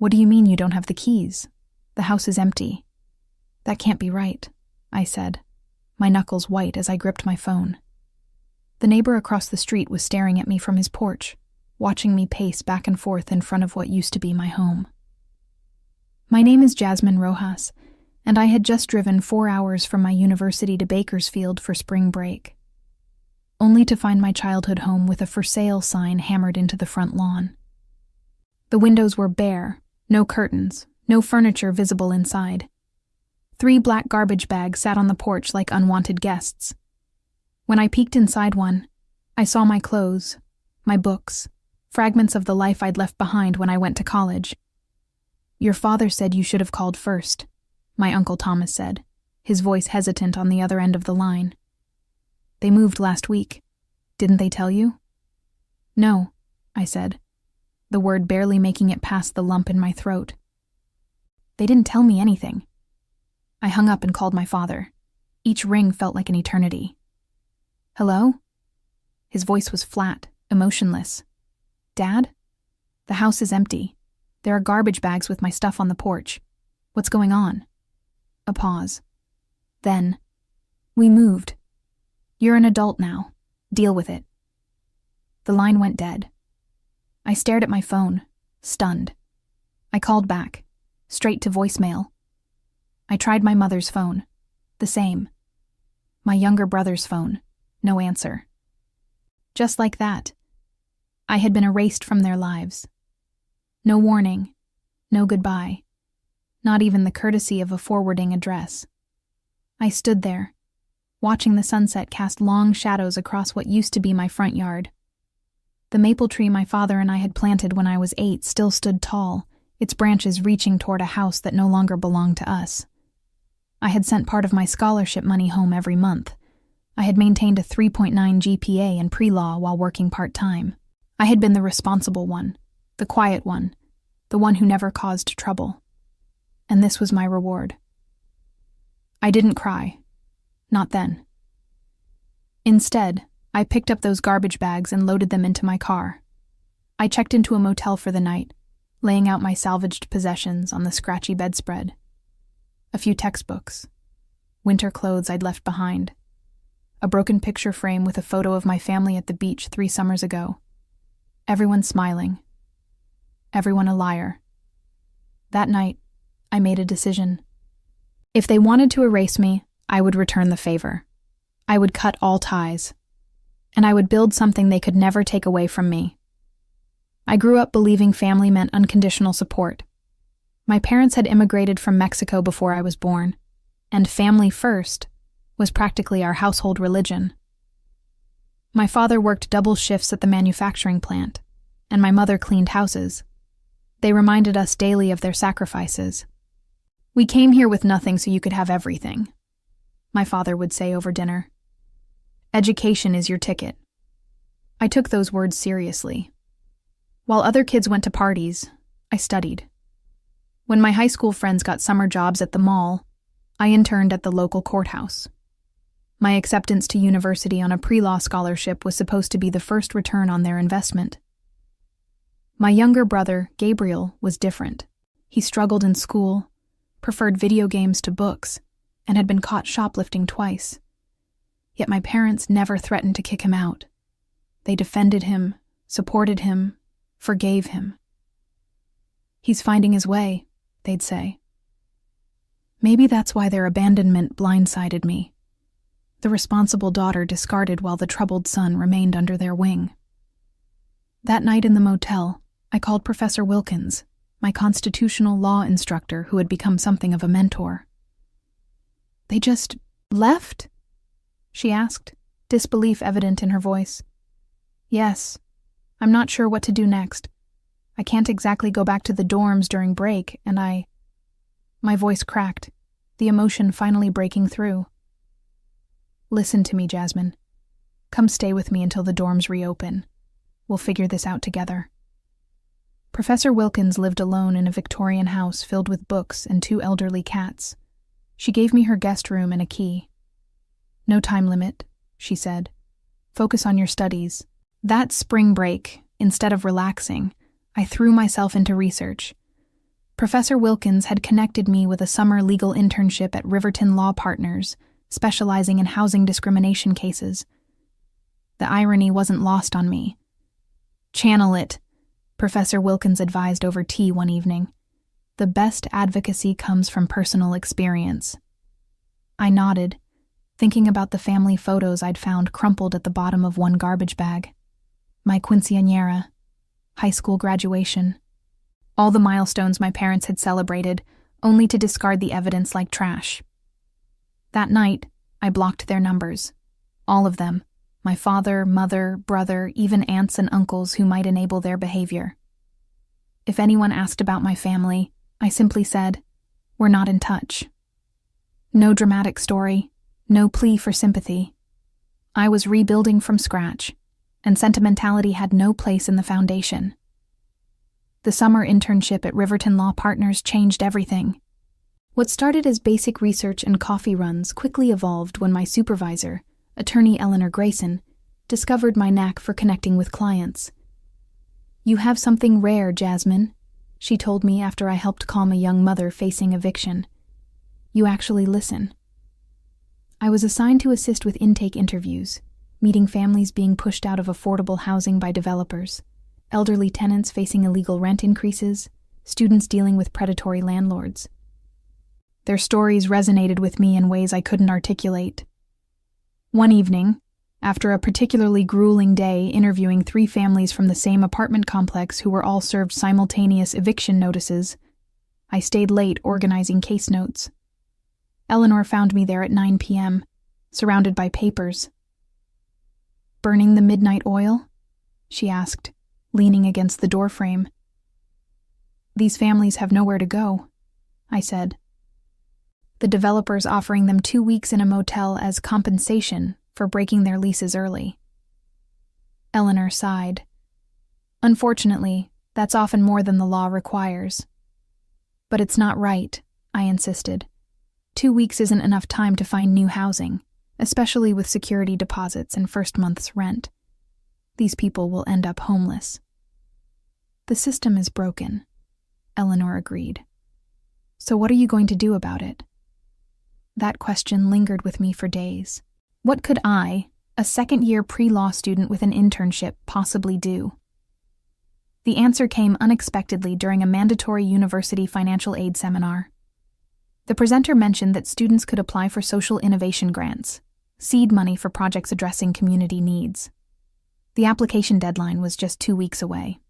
"What do you mean you don't have the keys? The house is empty." "That can't be right," I said, my knuckles white as I gripped my phone. The neighbor across the street was staring at me from his porch, watching me pace back and forth in front of what used to be my home. My name is Jasmine Rojas, and I had just driven 4 hours from my university to Bakersfield for spring break, only to find my childhood home with a for sale sign hammered into the front lawn. The windows were bare, no curtains, no furniture visible inside. 3 black garbage bags sat on the porch like unwanted guests. When I peeked inside one, I saw my clothes, my books, fragments of the life I'd left behind when I went to college. "Your father said you should have called first," my Uncle Thomas said, his voice hesitant on the other end of the line. "They moved last week. Didn't they tell you?" "No," I said, the word barely making it past the lump in my throat. "They didn't tell me anything." I hung up and called my father. Each ring felt like an eternity. "Hello?" His voice was flat, emotionless. "Dad? The house is empty. There are garbage bags with my stuff on the porch. What's going on?" A pause. Then, "We moved. You're an adult now. Deal with it." The line went dead. I stared at my phone, stunned. I called back, straight to voicemail. I tried my mother's phone. The same. My younger brother's phone. No answer. Just like that, I had been erased from their lives. No warning, no goodbye, not even the courtesy of a forwarding address. I stood there, watching the sunset cast long shadows across what used to be my front yard. The maple tree my father and I had planted when I was 8 still stood tall, its branches reaching toward a house that no longer belonged to us. I had sent part of my scholarship money home every month. I had maintained a 3.9 GPA in pre-law while working part-time. I had been the responsible one, the quiet one, the one who never caused trouble. And this was my reward. I didn't cry. Not then. Instead, I picked up those garbage bags and loaded them into my car. I checked into a motel for the night, laying out my salvaged possessions on the scratchy bedspread. A few textbooks, winter clothes I'd left behind, a broken picture frame with a photo of my family at the beach 3 summers ago. Everyone smiling. Everyone a liar. That night, I made a decision. If they wanted to erase me, I would return the favor. I would cut all ties. And I would build something they could never take away from me. I grew up believing family meant unconditional support. My parents had immigrated from Mexico before I was born, and family first was practically our household religion. My father worked double shifts at the manufacturing plant, and my mother cleaned houses. They reminded us daily of their sacrifices. "We came here with nothing so you could have everything," my father would say over dinner. "Education is your ticket." I took those words seriously. While other kids went to parties, I studied. When my high school friends got summer jobs at the mall, I interned at the local courthouse. My acceptance to university on a pre-law scholarship was supposed to be the first return on their investment. My younger brother, Gabriel, was different. He struggled in school, preferred video games to books, and had been caught shoplifting twice. Yet my parents never threatened to kick him out. They defended him, supported him, forgave him. "He's finding his way," they'd say. Maybe that's why their abandonment blindsided me. The responsible daughter discarded while the troubled son remained under their wing. That night in the motel, I called Professor Wilkins, my constitutional law instructor who had become something of a mentor. "They just left?" she asked, disbelief evident in her voice. "Yes. I'm not sure what to do next. I can't exactly go back to the dorms during break, and My voice cracked, the emotion finally breaking through. "Listen to me, Jasmine. Come stay with me until the dorms reopen. We'll figure this out together." Professor Wilkins lived alone in a Victorian house filled with books and 2 elderly cats. She gave me her guest room and a key. "No time limit," she said. "Focus on your studies." That spring break, instead of relaxing, I threw myself into research. Professor Wilkins had connected me with a summer legal internship at Riverton Law Partners, specializing in housing discrimination cases. The irony wasn't lost on me. "Channel it," Professor Wilkins advised over tea one evening. "The best advocacy comes from personal experience." I nodded, thinking about the family photos I'd found crumpled at the bottom of one garbage bag. My quinceañera, high school graduation, all the milestones my parents had celebrated, only to discard the evidence like trash. That night, I blocked their numbers. All of them. My father, mother, brother, even aunts and uncles who might enable their behavior. If anyone asked about my family, I simply said, "We're not in touch." No dramatic story, no plea for sympathy. I was rebuilding from scratch, and sentimentality had no place in the foundation. The summer internship at Riverton Law Partners changed everything. What started as basic research and coffee runs quickly evolved when my supervisor, attorney Eleanor Grayson, discovered my knack for connecting with clients. "You have something rare, Jasmine," she told me after I helped calm a young mother facing eviction. "You actually listen." I was assigned to assist with intake interviews, meeting families being pushed out of affordable housing by developers, elderly tenants facing illegal rent increases, students dealing with predatory landlords. Their stories resonated with me in ways I couldn't articulate. One evening, after a particularly grueling day interviewing 3 families from the same apartment complex who were all served simultaneous eviction notices, I stayed late organizing case notes. Eleanor found me there at 9 p.m., surrounded by papers. "Burning the midnight oil?" she asked, leaning against the doorframe. "These families have nowhere to go," I said. "The developer's offering them 2 weeks in a motel as compensation for breaking their leases early." Eleanor sighed. "Unfortunately, that's often more than the law requires." "But it's not right," I insisted. 2 weeks isn't enough time to find new housing, especially with security deposits and first month's rent. These people will end up homeless. "The system is broken," Eleanor agreed. "So what are you going to do about it?" That question lingered with me for days. What could I, a second-year pre-law student with an internship, possibly do? The answer came unexpectedly during a mandatory university financial aid seminar. The presenter mentioned that students could apply for social innovation grants, seed money for projects addressing community needs. The application deadline was just 2 weeks away.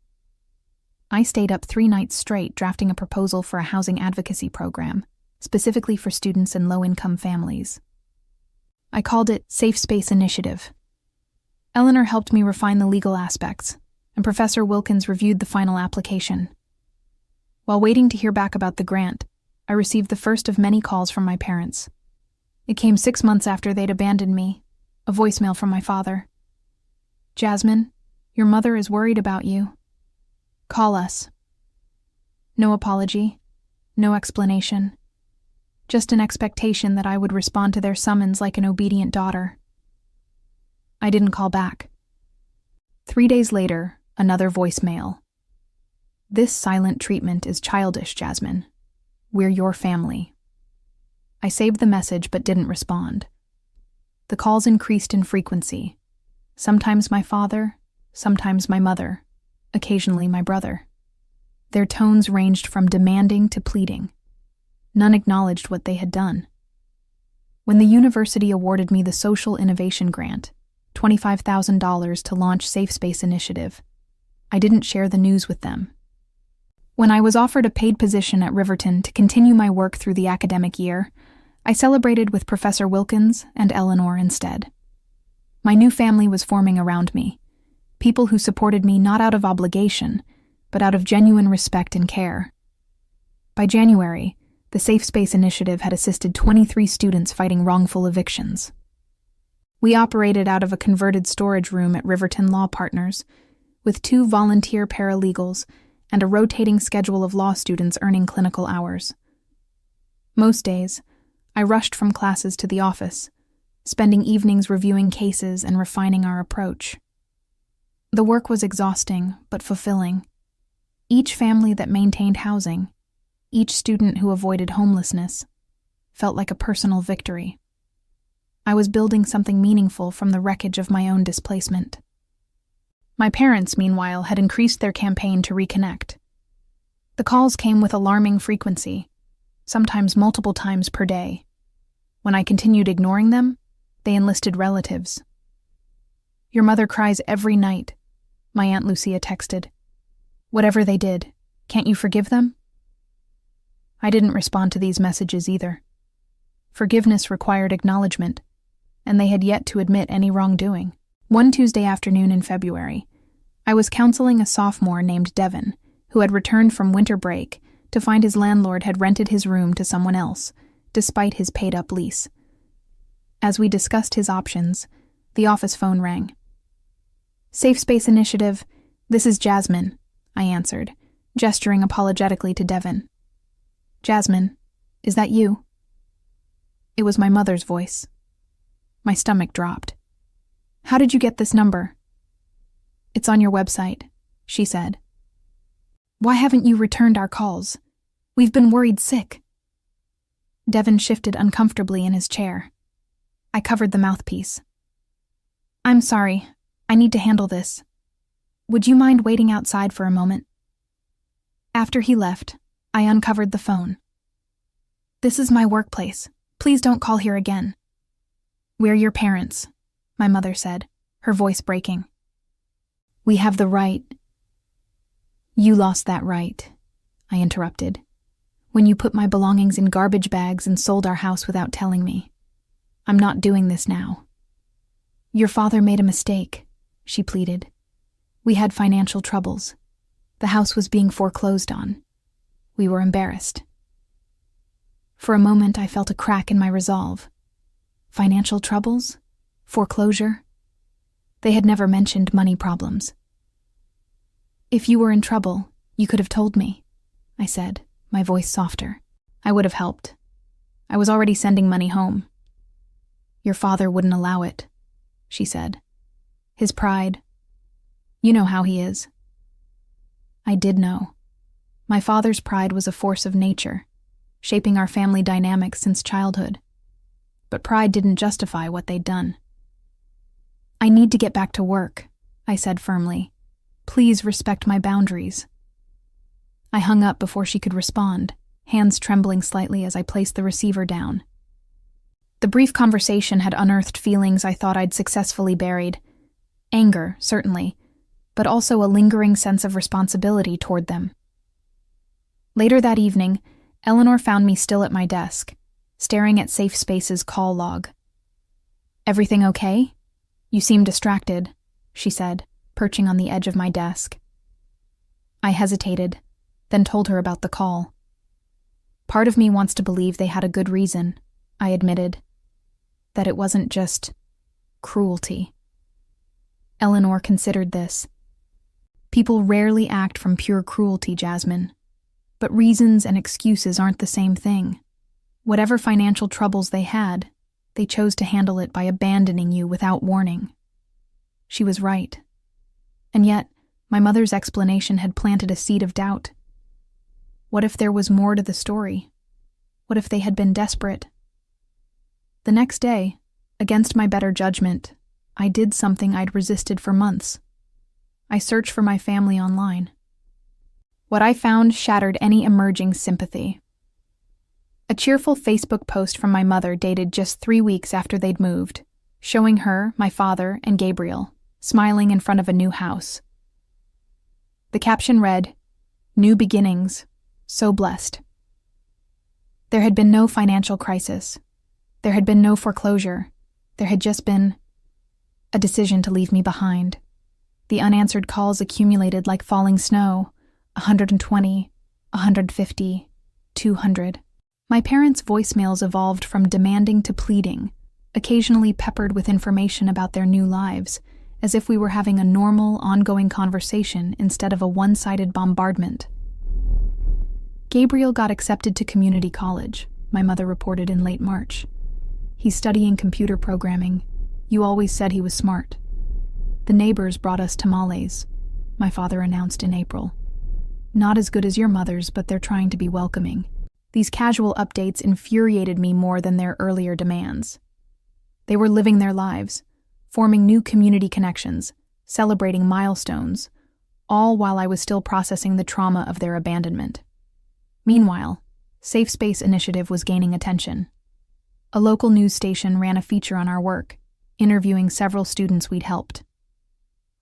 I stayed up 3 nights straight drafting a proposal for a housing advocacy program, specifically for students and low-income families. I called it Safe Space Initiative. Eleanor helped me refine the legal aspects, and Professor Wilkins reviewed the final application. While waiting to hear back about the grant, I received the first of many calls from my parents. It came 6 months after they'd abandoned me, a voicemail from my father. "Jasmine, your mother is worried about you. Call us." No apology, no explanation. Just an expectation that I would respond to their summons like an obedient daughter. I didn't call back. 3 days later, another voicemail. "This silent treatment is childish, Jasmine. We're your family." I saved the message but didn't respond. The calls increased in frequency. Sometimes my father, sometimes my mother, occasionally my brother. Their tones ranged from demanding to pleading. None acknowledged what they had done. When the university awarded me the Social Innovation Grant, $25,000 to launch Safe Space Initiative, I didn't share the news with them. When I was offered a paid position at Riverton to continue my work through the academic year, I celebrated with Professor Wilkins and Eleanor instead. My new family was forming around me, people who supported me not out of obligation, but out of genuine respect and care. By January, the Safe Space Initiative had assisted 23 students fighting wrongful evictions. We operated out of a converted storage room at Riverton Law Partners, with 2 volunteer paralegals and a rotating schedule of law students earning clinical hours. Most days, I rushed from classes to the office, spending evenings reviewing cases and refining our approach. The work was exhausting but fulfilling. Each family that maintained housing, Each student who avoided homelessness felt like a personal victory. I was building something meaningful from the wreckage of my own displacement. My parents, meanwhile, had increased their campaign to reconnect. The calls came with alarming frequency, sometimes multiple times per day. When I continued ignoring them, they enlisted relatives. "Your mother cries every night," my Aunt Lucia texted. "Whatever they did, can't you forgive them?" I didn't respond to these messages either. Forgiveness required acknowledgement, and they had yet to admit any wrongdoing. One Tuesday afternoon in February, I was counseling a sophomore named Devin, who had returned from winter break to find his landlord had rented his room to someone else, despite his paid-up lease. As we discussed his options, the office phone rang. "Safe Space Initiative, this is Jasmine," I answered, gesturing apologetically to Devin. "Jasmine, is that you?" It was my mother's voice. My stomach dropped. "How did you get this number?" "It's on your website," she said. "Why haven't you returned our calls? We've been worried sick." Devin shifted uncomfortably in his chair. I covered the mouthpiece. "I'm sorry. I need to handle this. Would you mind waiting outside for a moment?" After he left, I uncovered the phone. "This is my workplace. Please don't call here again." "We're your parents," my mother said, her voice breaking. "We have the right—" "You lost that right," I interrupted, "when you put my belongings in garbage bags and sold our house without telling me. I'm not doing this now." "Your father made a mistake," she pleaded. "We had financial troubles. The house was being foreclosed on. We were embarrassed." For a moment, I felt a crack in my resolve. Financial troubles? Foreclosure? They had never mentioned money problems. "If you were in trouble, you could have told me," I said, my voice softer. "I would have helped. I was already sending money home." "Your father wouldn't allow it," she said. "His pride. You know how he is." I did know. My father's pride was a force of nature, shaping our family dynamics since childhood. But pride didn't justify what they'd done. "I need to get back to work," I said firmly. "Please respect my boundaries." I hung up before she could respond, hands trembling slightly as I placed the receiver down. The brief conversation had unearthed feelings I thought I'd successfully buried. Anger, certainly, but also a lingering sense of responsibility toward them. Later that evening, Eleanor found me still at my desk, staring at Safe Space's call log. "Everything okay? You seem distracted," she said, perching on the edge of my desk. I hesitated, then told her about the call. "Part of me wants to believe they had a good reason," I admitted. "That it wasn't just cruelty." Eleanor considered this. "People rarely act from pure cruelty, Jasmine. But reasons and excuses aren't the same thing. Whatever financial troubles they had, they chose to handle it by abandoning you without warning." She was right. And yet, my mother's explanation had planted a seed of doubt. What if there was more to the story? What if they had been desperate? The next day, against my better judgment, I did something I'd resisted for months. I searched for my family online. What I found shattered any emerging sympathy. A cheerful Facebook post from my mother dated just 3 weeks after they'd moved, showing her, my father, and Gabriel smiling in front of a new house. The caption read, "New beginnings, so blessed." There had been no financial crisis. There had been no foreclosure. There had just been a decision to leave me behind. The unanswered calls accumulated like falling snow, 120, 150, 200. My parents' voicemails evolved from demanding to pleading, occasionally peppered with information about their new lives, as if we were having a normal, ongoing conversation instead of a one-sided bombardment. Gabriel got accepted to community college, my mother reported in late March. "He's studying computer programming. You always said he was smart." "The neighbors brought us tamales," my father announced in April. Not as good as your mother's, but they're trying to be welcoming. These casual updates infuriated me more than their earlier demands. They were living their lives, forming new community connections, celebrating milestones, all while I was still processing the trauma of their abandonment. Meanwhile, Safe Space Initiative was gaining attention. A local news station ran a feature on our work, interviewing several students we'd helped.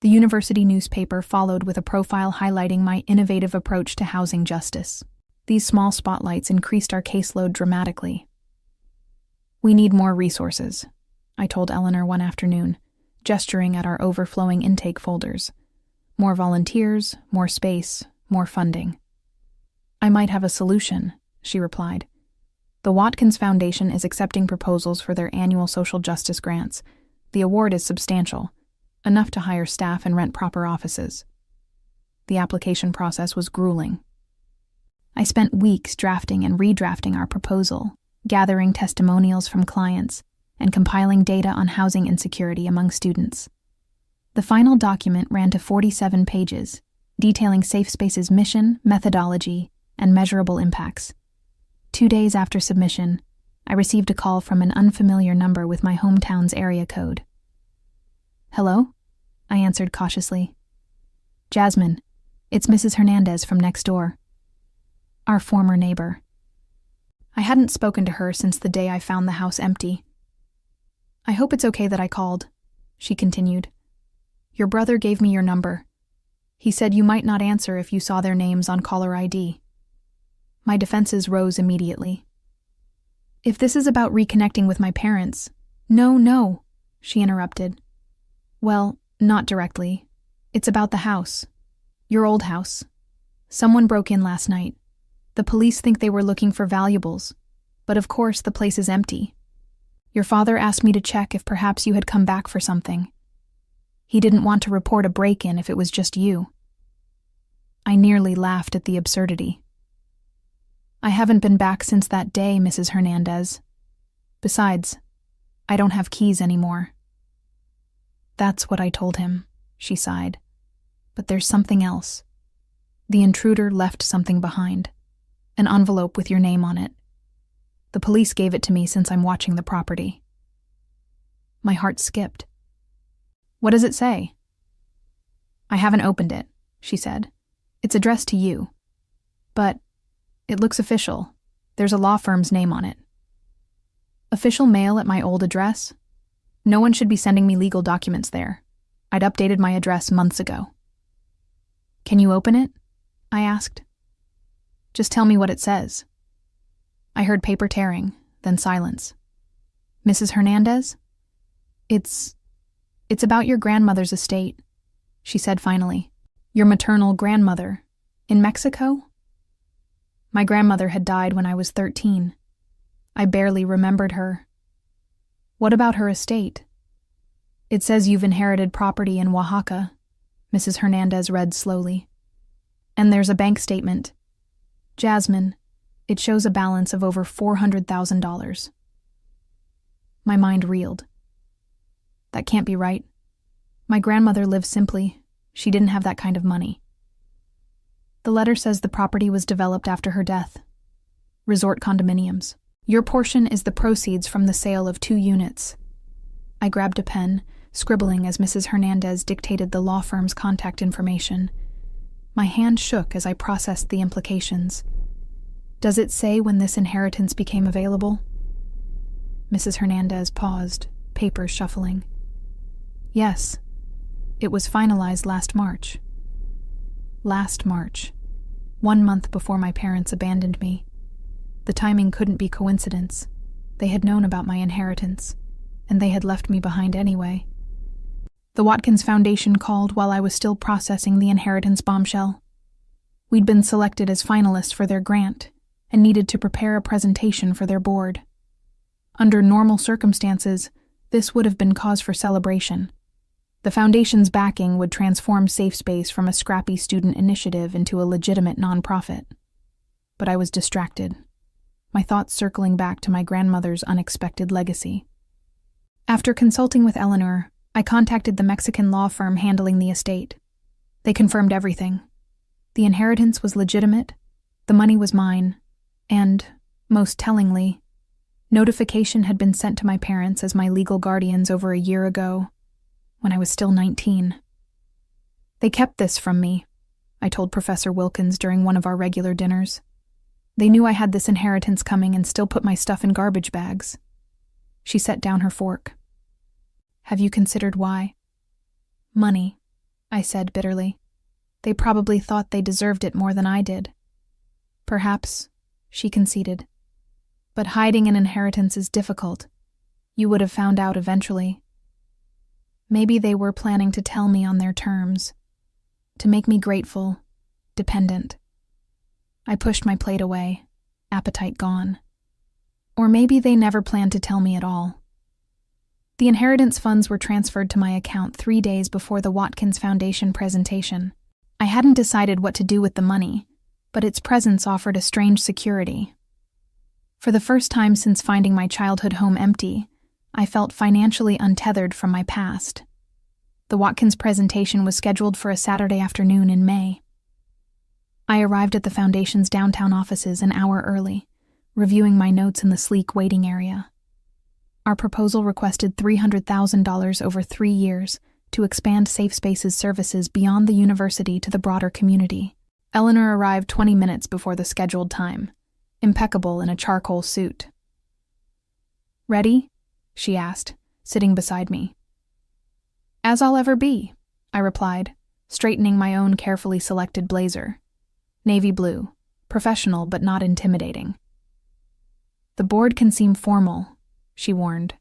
The university newspaper followed with a profile highlighting my innovative approach to housing justice. These small spotlights increased our caseload dramatically. "We need more resources," I told Eleanor one afternoon, gesturing at our overflowing intake folders. "More volunteers, more space, more funding." "I might have a solution," she replied. "The Watkins Foundation is accepting proposals for their annual social justice grants. The award is substantial, enough to hire staff and rent proper offices." The application process was grueling. I spent weeks drafting and redrafting our proposal, gathering testimonials from clients, and compiling data on housing insecurity among students. The final document ran to 47 pages, detailing Safe Space's mission, methodology, and measurable impacts. 2 days after submission, I received a call from an unfamiliar number with my hometown's area code. "Hello?" I answered cautiously. "Jasmine, it's Mrs. Hernandez from next door." Our former neighbor. I hadn't spoken to her since the day I found the house empty. "I hope it's okay that I called," she continued. "Your brother gave me your number. He said you might not answer if you saw their names on caller ID." My defenses rose immediately. "If this is about reconnecting with my parents—" No, she interrupted. "Well, not directly. It's about the house. Your old house. Someone broke in last night. The police think they were looking for valuables, but of course the place is empty. Your father asked me to check if perhaps you had come back for something. He didn't want to report a break-in if it was just you." I nearly laughed at the absurdity. "I haven't been back since that day, Mrs. Hernandez. Besides, I don't have keys anymore." "That's what I told him," she sighed. "But there's something else. The intruder left something behind. An envelope with your name on it. The police gave it to me since I'm watching the property." My heart skipped. "What does it say?" "I haven't opened it," she said. "It's addressed to you. But it looks official. There's a law firm's name on it." "Official mail at my old address? No one should be sending me legal documents there. I'd updated my address months ago." "Can you open it?" I asked. "Just tell me what it says." I heard paper tearing, then silence. "Mrs. Hernandez? It's about your grandmother's estate," she said finally. "Your maternal grandmother. In Mexico?" My grandmother had died when I was 13. I barely remembered her. "What about her estate?" "It says you've inherited property in Oaxaca," Mrs. Hernandez read slowly. "And there's a bank statement. Jasmine, it shows a balance of over $400,000. My mind reeled. That can't be right. My grandmother lived simply. She didn't have that kind of money. The letter says the property was developed after her death. Resort condominiums. Your portion is the proceeds from the sale of 2 units. I grabbed a pen, scribbling as Mrs. Hernandez dictated the law firm's contact information. My hand shook as I processed the implications. Does it say when this inheritance became available? Mrs. Hernandez paused, papers shuffling. Yes, it was finalized last March. Last March, 1 month before my parents abandoned me. The timing couldn't be coincidence. They had known about my inheritance, and they had left me behind anyway. The Watkins Foundation called while I was still processing the inheritance bombshell. We'd been selected as finalists for their grant and needed to prepare a presentation for their board. Under normal circumstances, this would have been cause for celebration. The foundation's backing would transform Safe Space from a scrappy student initiative into a legitimate nonprofit. But I was distracted, my thoughts circling back to my grandmother's unexpected legacy. After consulting with Eleanor, I contacted the Mexican law firm handling the estate. They confirmed everything. The inheritance was legitimate, the money was mine, and, most tellingly, notification had been sent to my parents as my legal guardians over a year ago, when I was still 19. They kept this from me, I told Professor Wilkins during one of our regular dinners. They knew I had this inheritance coming and still put my stuff in garbage bags. She set down her fork. Have you considered why? Money, I said bitterly. They probably thought they deserved it more than I did. Perhaps, she conceded. But hiding an inheritance is difficult. You would have found out eventually. Maybe they were planning to tell me on their terms, to make me grateful, dependent. I pushed my plate away, appetite gone. Or maybe they never planned to tell me at all. The inheritance funds were transferred to my account 3 days before the Watkins Foundation presentation. I hadn't decided what to do with the money, but its presence offered a strange security. For the first time since finding my childhood home empty, I felt financially untethered from my past. The Watkins presentation was scheduled for a Saturday afternoon in May. I arrived at the Foundation's downtown offices an hour early, reviewing my notes in the sleek waiting area. Our proposal requested $300,000 over 3 years to expand Safe Spaces services beyond the university to the broader community. Eleanor arrived 20 minutes before the scheduled time, impeccable in a charcoal suit. Ready? She asked, sitting beside me. As I'll ever be, I replied, straightening my own carefully selected blazer. Navy blue, professional but not intimidating. The board can seem formal, she warned,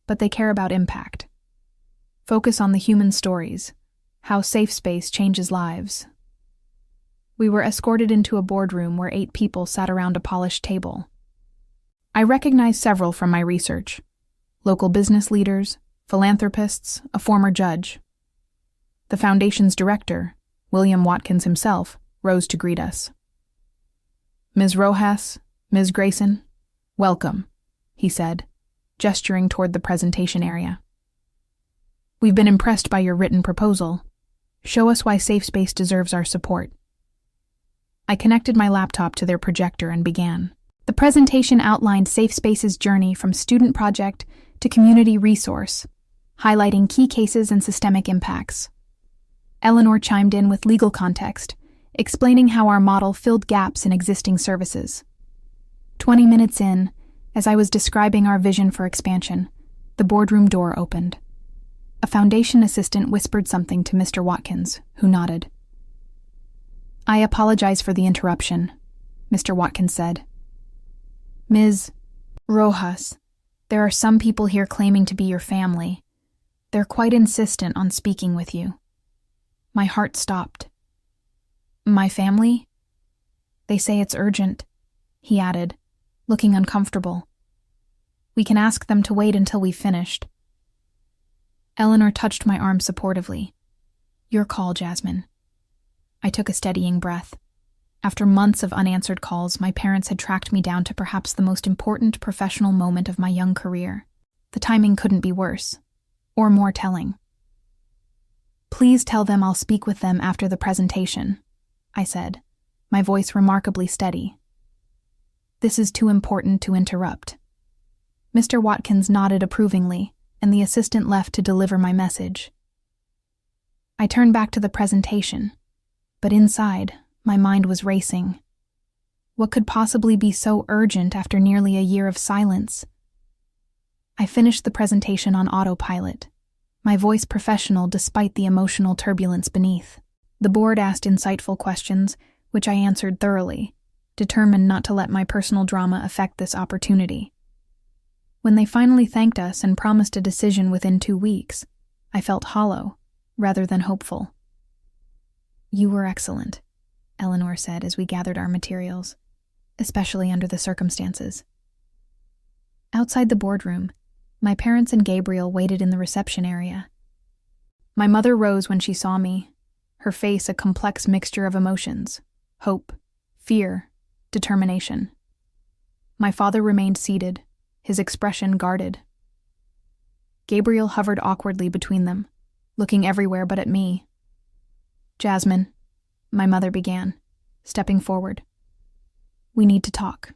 but they care about impact. Focus on the human stories, how safe space changes lives. We were escorted into a boardroom where 8 people sat around a polished table. I recognized several from my research: local business leaders, philanthropists, a former judge. The Foundation's director, William Watkins himself, rose to greet us. Ms. Rojas, Ms. Grayson, welcome, he said, gesturing toward the presentation area. We've been impressed by your written proposal. Show us why Safe Space deserves our support. I connected my laptop to their projector and began. The presentation outlined Safe Space's journey from student project to community resource, highlighting key cases and systemic impacts. Eleanor chimed in with legal context, explaining how our model filled gaps in existing services. 20 minutes in, as I was describing our vision for expansion, the boardroom door opened. A Foundation assistant whispered something to Mr. Watkins, who nodded. I apologize for the interruption, Mr. Watkins said. Ms. Rojas, there are some people here claiming to be your family. They're quite insistent on speaking with you. My heart stopped. My family? They say it's urgent, he added, looking uncomfortable. We can ask them to wait until we've finished. Eleanor touched my arm supportively. Your call, Jasmine. I took a steadying breath. After months of unanswered calls, my parents had tracked me down to perhaps the most important professional moment of my young career. The timing couldn't be worse, or more telling. Please tell them I'll speak with them after the presentation, I said, my voice remarkably steady. This is too important to interrupt. Mr. Watkins nodded approvingly, and the assistant left to deliver my message. I turned back to the presentation, but inside, my mind was racing. What could possibly be so urgent after nearly a year of silence? I finished the presentation on autopilot, my voice professional despite the emotional turbulence beneath. The board asked insightful questions, which I answered thoroughly, determined not to let my personal drama affect this opportunity. When they finally thanked us and promised a decision within 2 weeks, I felt hollow, rather than hopeful. You were excellent, Eleanor said as we gathered our materials, especially under the circumstances. Outside the boardroom, my parents and Gabriel waited in the reception area. My mother rose when she saw me, her face a complex mixture of emotions: hope, fear, determination. My father remained seated, his expression guarded. Gabriel hovered awkwardly between them, looking everywhere but at me. Jasmine, my mother began, stepping forward. We need to talk.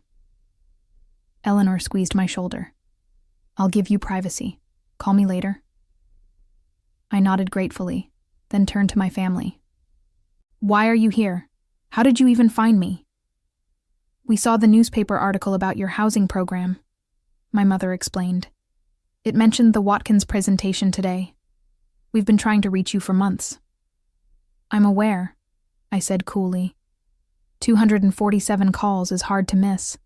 Eleanor squeezed my shoulder. I'll give you privacy. Call me later. I nodded gratefully, then turned to my family. Why are you here? How did you even find me? We saw the newspaper article about your housing program, my mother explained. It mentioned the Watkins presentation today. We've been trying to reach you for months. I'm aware, I said coolly. 247 calls is hard to miss.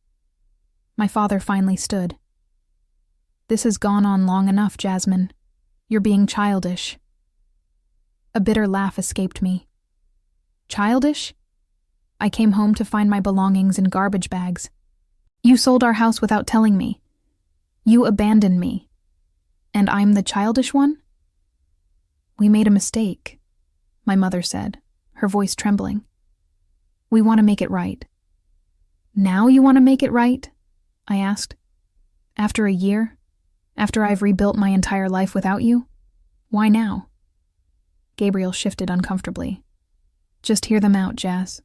My father finally stood. This has gone on long enough, Jasmine. You're being childish. A bitter laugh escaped me. Childish? I came home to find my belongings in garbage bags. You sold our house without telling me. You abandoned me. And I'm the childish one? We made a mistake, my mother said, her voice trembling. We want to make it right. Now you want to make it right? I asked. After a year? After I've rebuilt my entire life without you? Why now? Gabriel shifted uncomfortably. Just hear them out, Jazz.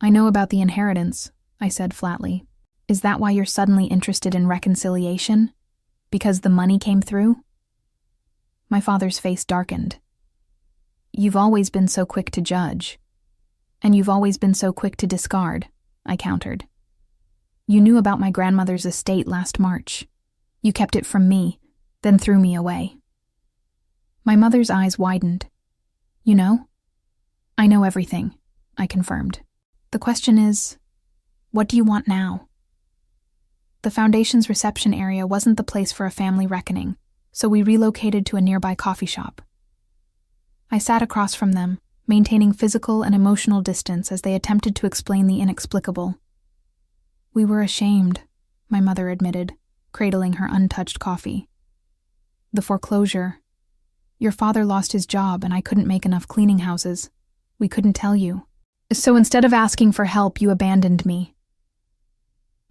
I know about the inheritance, I said flatly. Is that why you're suddenly interested in reconciliation? Because the money came through? My father's face darkened. You've always been so quick to judge. And you've always been so quick to discard, I countered. You knew about my grandmother's estate last March. You kept it from me, then threw me away. My mother's eyes widened. You know? I know everything, I confirmed. The question is, what do you want now? The foundation's reception area wasn't the place for a family reckoning, so we relocated to a nearby coffee shop. I sat across from them, maintaining physical and emotional distance as they attempted to explain the inexplicable. We were ashamed, my mother admitted, cradling her untouched coffee. The foreclosure. Your father lost his job and I couldn't make enough cleaning houses. We couldn't tell you. So instead of asking for help, you abandoned me.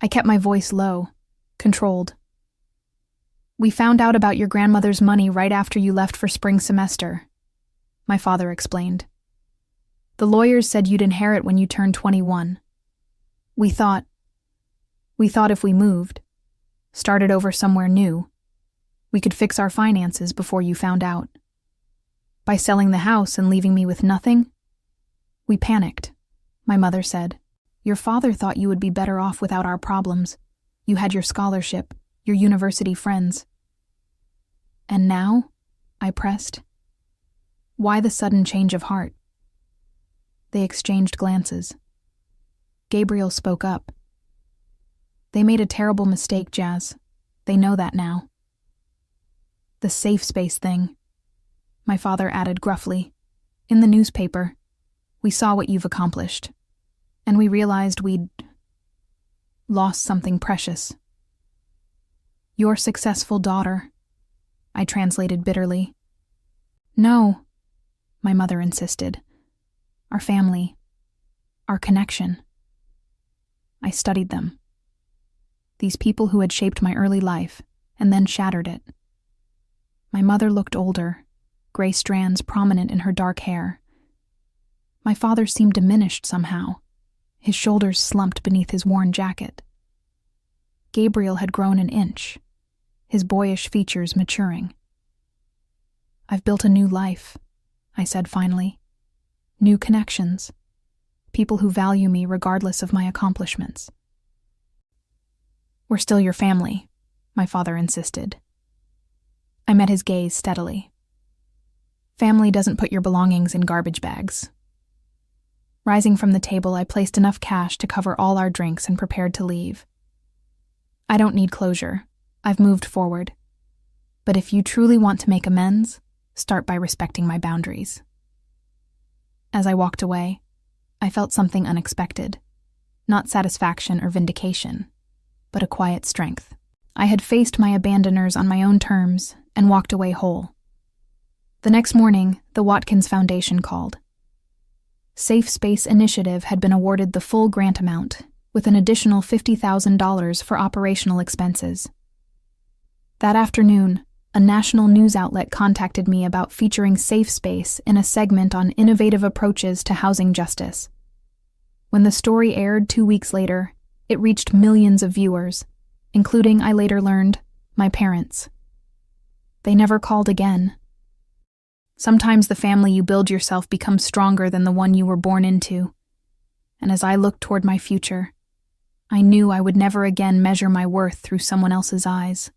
I kept my voice low, controlled. We found out about your grandmother's money right after you left for spring semester, my father explained. The lawyers said you'd inherit when you turned 21. We thought if we moved, started over somewhere new, we could fix our finances before you found out. By selling the house and leaving me with nothing, we panicked, my mother said. Your father thought you would be better off without our problems. You had your scholarship, your university friends. And now? I pressed. Why the sudden change of heart? They exchanged glances. Gabriel spoke up. They made a terrible mistake, Jazz. They know that now. The safe space thing, my father added gruffly. In the newspaper, we saw what you've accomplished, and we realized we'd lost something precious. Your successful daughter, I translated bitterly. No, my mother insisted. Our family, our connection. I studied them. These people who had shaped my early life and then shattered it. My mother looked older, gray strands prominent in her dark hair. My father seemed diminished somehow. His shoulders slumped beneath his worn jacket. Gabriel had grown an inch, his boyish features maturing. I've built a new life, I said finally. New connections. People who value me regardless of my accomplishments. We're still your family, my father insisted. I met his gaze steadily. Family doesn't put your belongings in garbage bags. Rising from the table, I placed enough cash to cover all our drinks and prepared to leave. I don't need closure. I've moved forward. But if you truly want to make amends, start by respecting my boundaries. As I walked away, I felt something unexpected. Not satisfaction or vindication, but a quiet strength. I had faced my abandoners on my own terms and walked away whole. The next morning, the Watkins Foundation called. Safe Space Initiative had been awarded the full grant amount, with an additional $50,000 for operational expenses. That afternoon, a national news outlet contacted me about featuring Safe Space in a segment on innovative approaches to housing justice. When the story aired 2 weeks later, it reached millions of viewers, including, I later learned, my parents. They never called again. Sometimes the family you build yourself becomes stronger than the one you were born into. And as I looked toward my future, I knew I would never again measure my worth through someone else's eyes.